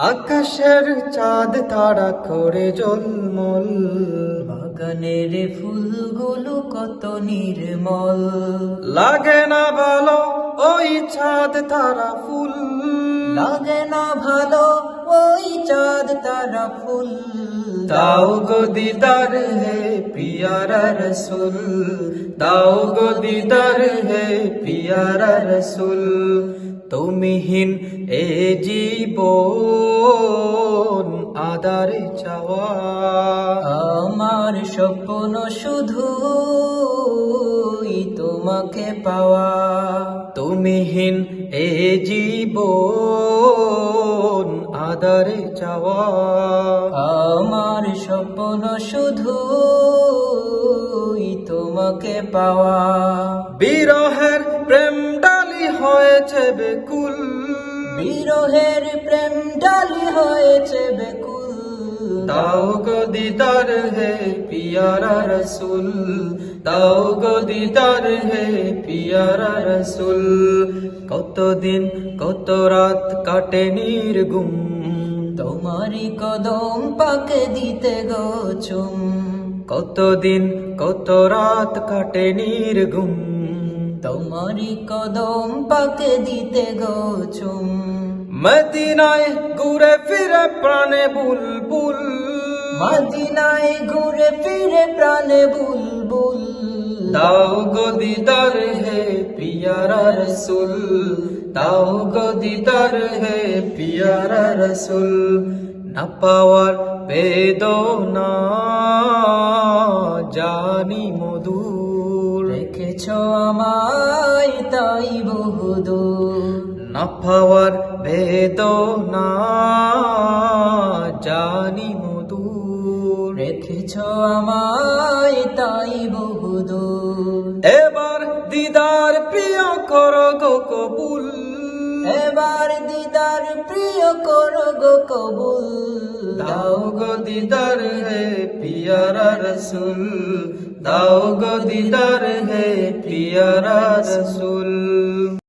আকাশের চাঁদ তারা করে ঝলমল, বাগানের ফুলগুলো কত নির্মল। লাগে না ভালো ওই চাঁদ তারা ফুল, লাগে না ভালো ওই চাঁদ তারা ফুল। দাও গো দিদার হে পিয়ারা রসুল, দাও গো দিদার হে পিয়ারা রসুল। তুমিহীন এ জীবন আদারে চাওয়া, আমার স্বপ্ন শুধু তোমাকে পাওয়া। তুমিহীন এ জীবন আদারে চাওয়া, আমার স্বপ্ন শুধু তোমাকে পাওয়া। বিরহের প্রেম ডালি হয়েছে বেকুল, বিরহের প্রেম ডালি হয়েছে বেকুল। দাও গো দিদার হে পিয়ারা রসুল, দাও গো দিদার হে পিয়ারা রসুল। কতদিন কত রাত কাটে নির্গুম, তোমারি কদম পাকে দিতে গো চুম। কতদিন কত রাত কাটে নির্গুম, তোমারি কদম পাকে দিতে গো চুম। মদিনায় ঘুরে ফিরে প্রাণে বুলবুল, মদিনায় ঘুরে ফিরে প্রাণে বুলবুল। দাও গো দিদার হে পিয়ারা রসুল, দাও গো দিদার হে পিয়ারা রসুল। না পাওয়ার বেদনা জানি মধুর, রেখেছ আমায় তাই বহুদূর। না পাওয়ার বেদনা জানি মধুর, রেখেছ আমায় তাই বহুদূর। এবার দিদার প্রিয় কর গো কবুল, এবার দিদার প্রিয় করো গো কবুল। দাও গো দিদার হে পিয়ারা রসুল, দাও গো দিদার হে পিয়ারা রসুল।